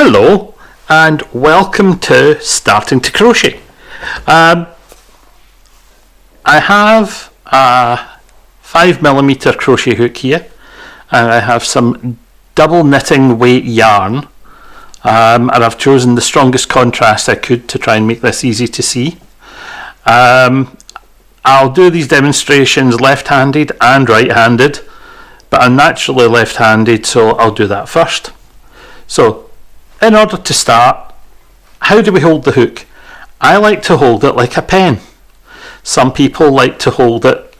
Hello and welcome to Starting to Crochet. I have a 5mm crochet hook here, and I have some double knitting weight yarn, and I've chosen the strongest contrast I could to try and make this easy to see. I'll do these demonstrations left-handed and right-handed, but I'm naturally left-handed, so I'll do that first. So in order to start, how do we hold the hook? I like to hold it like a pen. Some people like to hold it,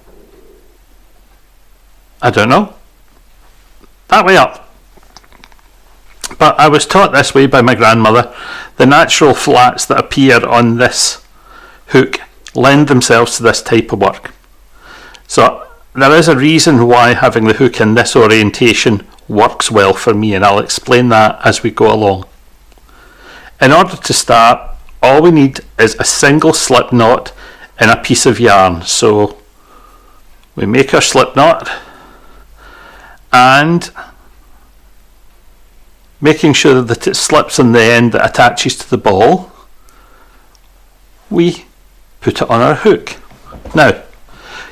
I don't know, that way up. But I was taught this way by my grandmother. The natural flats that appear on this hook lend themselves to this type of work. So there is a reason why having the hook in this orientation works well for me, and I'll explain that as we go along. In order to start, all we need is a single slip knot in a piece of yarn. So we make our slip knot, and making sure that it slips on the end that attaches to the ball, we put it on our hook. Now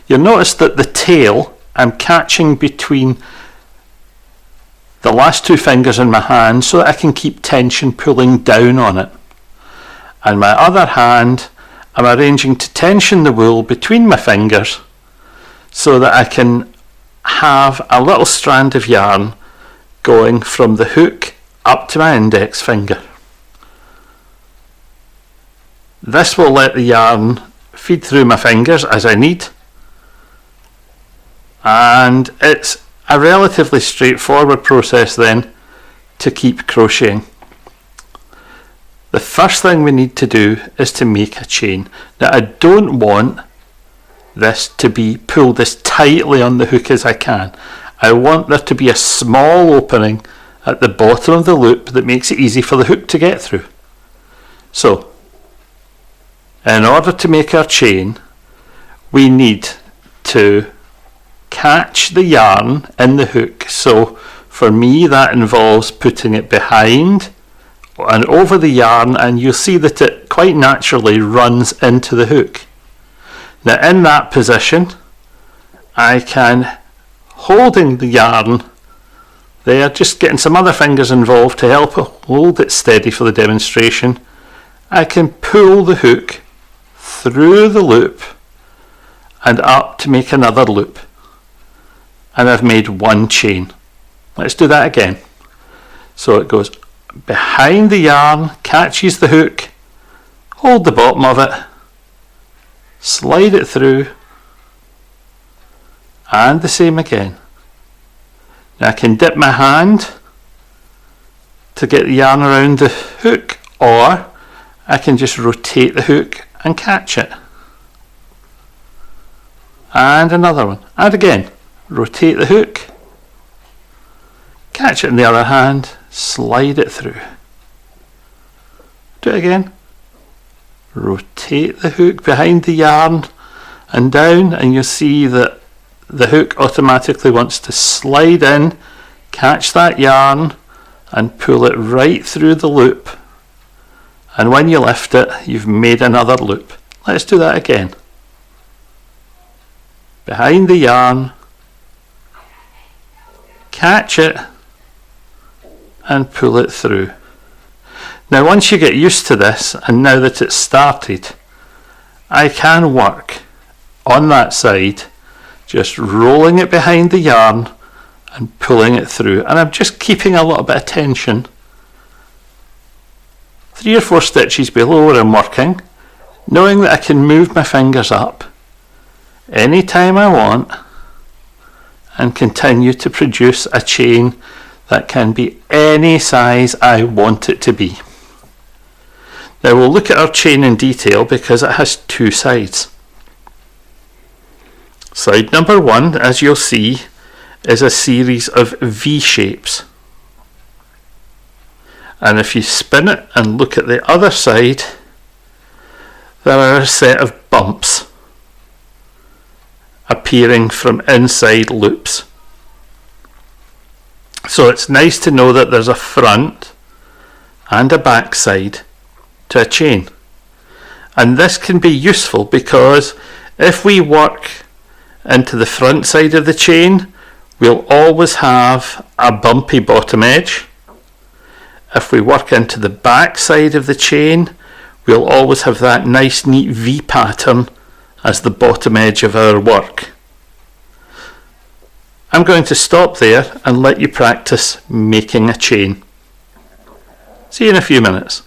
you'll notice that the tail I'm catching between the last two fingers in my hand so that I can keep tension pulling down on it, and my other hand I'm arranging to tension the wool between my fingers so that I can have a little strand of yarn going from the hook up to my index finger. This will let the yarn feed through my fingers as I need, and it's a relatively straightforward process then to keep crocheting. The first thing we need to do is to make a chain. Now I don't want this to be pulled as tightly on the hook as I can. I want there to be a small opening at the bottom of the loop that makes it easy for the hook to get through. So in order to make our chain, we need to catch the yarn in the hook. So for me that involves putting it behind and over the yarn, and you'll see that it quite naturally runs into the hook. Now in that position I can, holding the yarn there, just getting some other fingers involved to help hold it steady for the demonstration, I can pull the hook through the loop and up to make another loop, and I've made one chain. Let's do that again. So it goes behind the yarn, catches the hook, hold the bottom of it, slide it through, and the same again. Now I can dip my hand to get the yarn around the hook, or I can just rotate the hook and catch it. And another one, and again, rotate the hook, catch it in the other hand, slide it through. Do it again. Rotate the hook behind the yarn and down, and you'll see that the hook automatically wants to slide in, catch that yarn and pull it right through the loop, and when you lift it you've made another loop. Let's do that again. Behind the yarn, catch it and pull it through. Now once you get used to this, and now that it's started, I can work on that side just rolling it behind the yarn and pulling it through, and I'm just keeping a little bit of tension 3 or 4 stitches below where I'm working, knowing that I can move my fingers up anytime I want and continue to produce a chain that can be any size I want it to be. Now we'll look at our chain in detail because it has 2 sides. Side number 1, as you'll see, is a series of V shapes, and if you spin it and look at the other side, there are a set of bumps appearing from inside loops. So it's nice to know that there's a front and a back side to a chain. And this can be useful because if we work into the front side of the chain, we'll always have a bumpy bottom edge. If we work into the back side of the chain, we'll always have that nice neat V pattern as the bottom edge of our work. I'm going to stop there and let you practice making a chain. See you in a few minutes.